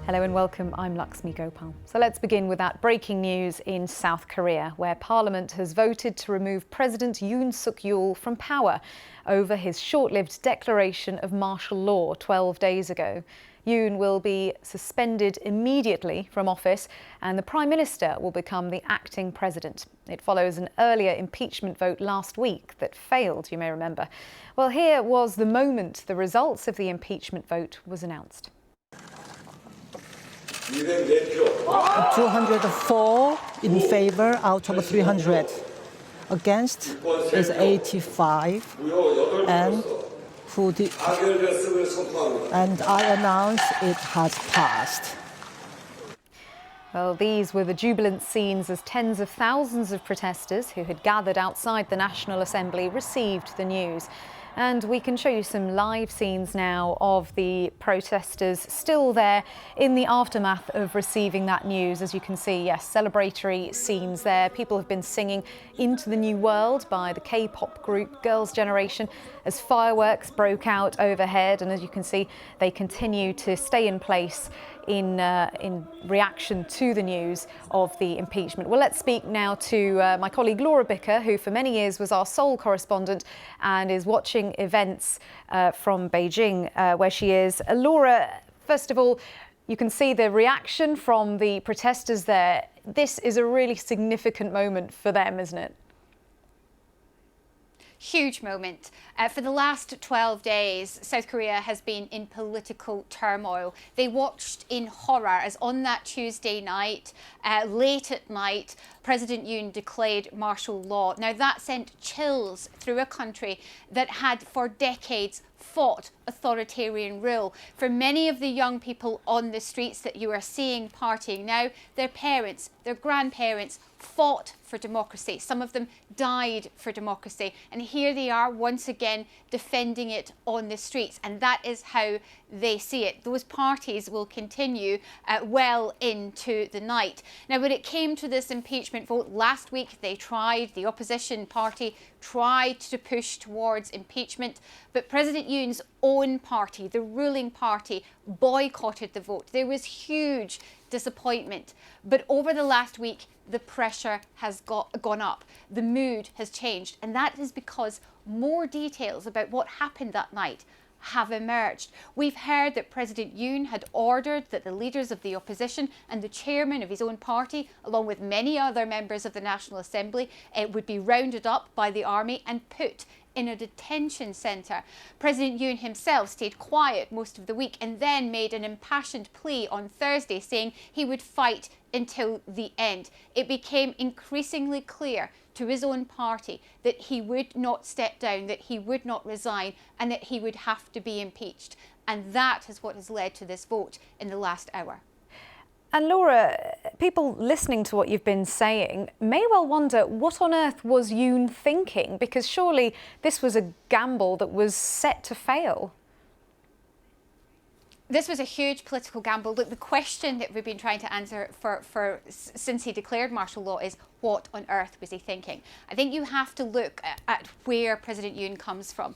Hello and welcome, I'm Lakshmi Gopal. So let's begin with that breaking news in South Korea, where Parliament has voted to remove President Yoon Suk Yeol from power over his short-lived declaration of martial law 12 days ago. Yoon will be suspended immediately from office and the Prime Minister will become the acting president. It follows an earlier impeachment vote last week that failed, you may remember. Well, here was the moment the results of the impeachment vote was announced. 204 in favor out of 300. Against is 85. And I announce it has passed. Well, these were the jubilant scenes as tens of thousands of protesters who had gathered outside the National Assembly received the news. And we can show you some live scenes now of the protesters still there in the aftermath of receiving that news. As you can see, yes, celebratory scenes there. People have been singing Into the New World by the K-pop group Girls' Generation as fireworks broke out overhead. And as you can see, they continue to stay in place in reaction to the news of the impeachment. Well, let's speak now to my colleague Laura Bicker, who for many years was our Seoul correspondent and is watching events from Beijing, where she is. Laura, first of all, you can see the reaction from the protesters there. This is a really significant moment for them, isn't it? Huge moment. For the last 12 days, South Korea has been in political turmoil. They watched in horror as on that Tuesday night, late at night, President Yoon declared martial law. Now that sent chills through a country that had for decades fought authoritarian rule. For many of the young people on the streets that you are seeing partying now, their parents, their grandparents fought for democracy. Some of them died for democracy. And here they are once again defending it on the streets. And that is how they see it. Those parties will continue well into the night. Now, when it came to this impeachment vote last week, the opposition party tried to push towards impeachment, but President Yoon's own party, the ruling party, boycotted the vote. There was huge disappointment. But over the last week, the pressure has gone up. The mood has changed. And that is because more details about what happened that night have emerged. We've heard that President Yoon had ordered that the leaders of the opposition and the chairman of his own party, along with many other members of the National Assembly, would be rounded up by the army and put in a detention centre. President Yoon himself stayed quiet most of the week and then made an impassioned plea on Thursday saying he would fight until the end. It became increasingly clear to his own party that he would not step down, that he would not resign, and that he would have to be impeached. And that is what has led to this vote in the last hour. And Laura, people listening to what you've been saying may well wonder, what on earth was Yoon thinking? Because surely this was a gamble that was set to fail. This was a huge political gamble. Look, the question that we've been trying to answer since he declared martial law is, what on earth was he thinking? I think you have to look at where President Yoon comes from.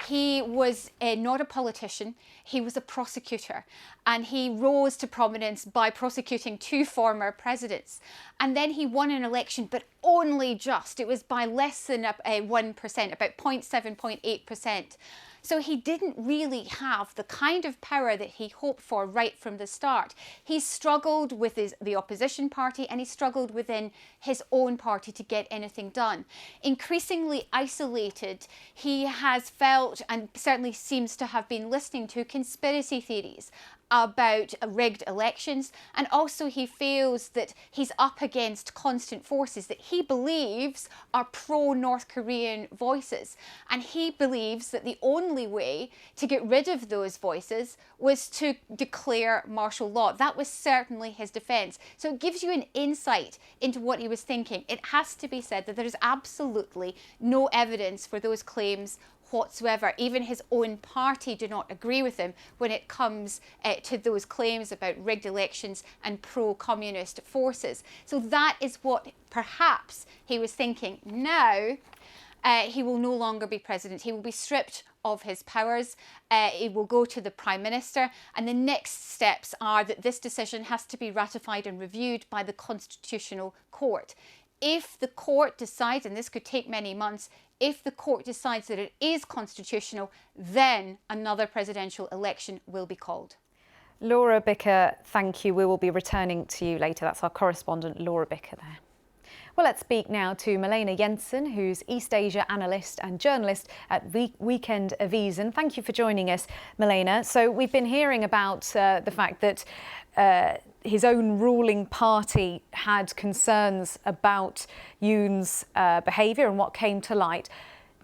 He was not a politician, he was a prosecutor, and he rose to prominence by prosecuting two former presidents. And then he won an election, but only just. It was by less than 1%, about 0.7, 0.8%. So he didn't really have the kind of power that he hoped for right from the start. He struggled with the opposition party and he struggled within his own party to get anything done. Increasingly isolated, he has felt and certainly seems to have been listening to conspiracy theories about rigged elections, and also he feels that he's up against constant forces that he believes are pro-North Korean voices, and he believes that the only way to get rid of those voices was to declare martial law. That was certainly his defence. So it gives you an insight into what he was thinking. It has to be said that there is absolutely no evidence for those claims whatsoever. Even his own party do not agree with him when it comes to those claims about rigged elections and pro-communist forces. So that is what perhaps he was thinking. Now he will no longer be president. He will be stripped of his powers. It will go to the Prime Minister, and the next steps are that this decision has to be ratified and reviewed by the Constitutional Court. If the court decides, and this could take many months, if the court decides that it is constitutional, then another presidential election will be called. Laura Bicker, thank you. We will be returning to you later. That's our correspondent, Laura Bicker there. Well, let's speak now to Malena Jensen, who's East Asia analyst and journalist at Weekend Avisen. Thank you for joining us, Malena. So we've been hearing about the fact that his own ruling party had concerns about Yoon's behaviour and what came to light.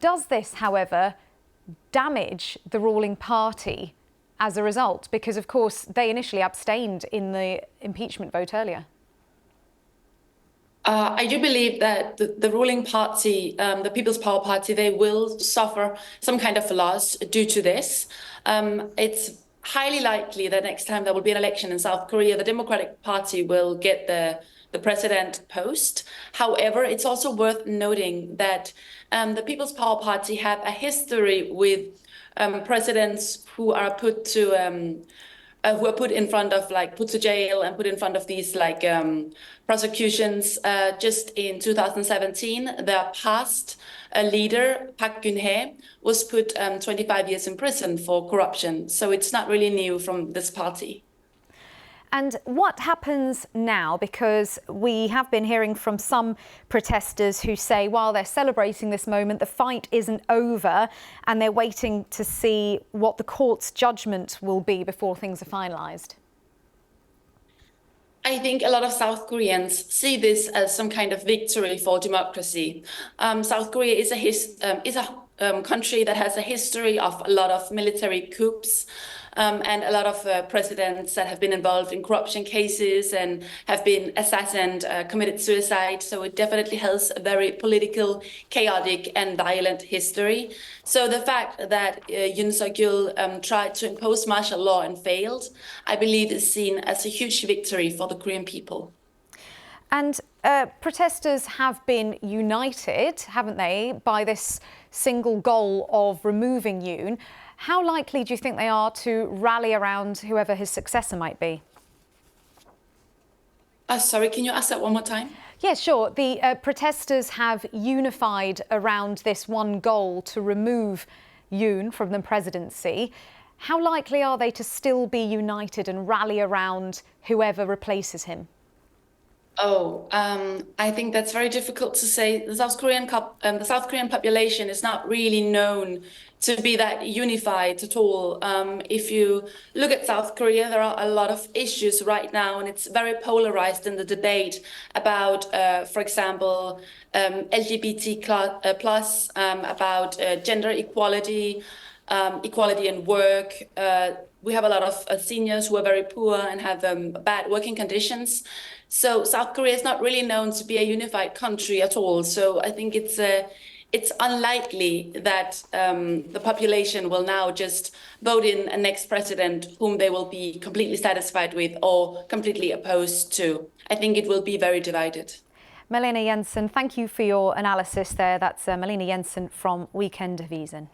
Does this, however, damage the ruling party as a result? Because, of course, they initially abstained in the impeachment vote earlier. I do believe that the ruling party, the People's Power Party, they will suffer some kind of loss due to this. It's highly likely that next time there will be an election in South Korea, the Democratic Party will get the president post. However, it's also worth noting that the People's Power Party have a history with presidents who are put in front of, put to jail and put in front of these prosecutions. Just in 2017, their past leader, Park Geun-hye, was put 25 years in prison for corruption. So it's not really new from this party. And what happens now? Because we have been hearing from some protesters who say while they're celebrating this moment, the fight isn't over and they're waiting to see what the court's judgment will be before things are finalised. I think a lot of South Koreans see this as some kind of victory for democracy. South Korea is a country that has a history of a lot of military coups. And a lot of presidents that have been involved in corruption cases and have been assassinated, committed suicide. So it definitely has a very political, chaotic and violent history. So the fact that Yoon Suk Yeol tried to impose martial law and failed, I believe is seen as a huge victory for the Korean people. And protesters have been united, haven't they, by this single goal of removing Yoon. How likely do you think they are to rally around whoever his successor might be? Sorry, can you ask that one more time? Yeah, sure. The protesters have unified around this one goal to remove Yoon from the presidency. How likely are they to still be united and rally around whoever replaces him? I think that's very difficult to say. The South Korean population is not really known to be that unified at all. If you look at South Korea, there are a lot of issues right now, and it's very polarized in the debate about, for example, LGBT plus, about gender equality, equality in work. We have a lot of seniors who are very poor and have bad working conditions. So South Korea is not really known to be a unified country at all. So I think it's unlikely that the population will now just vote in a next president whom they will be completely satisfied with or completely opposed to. I think it will be very divided. Malena Jensen, thank you for your analysis there. That's Malena Jensen from Weekend Avisen.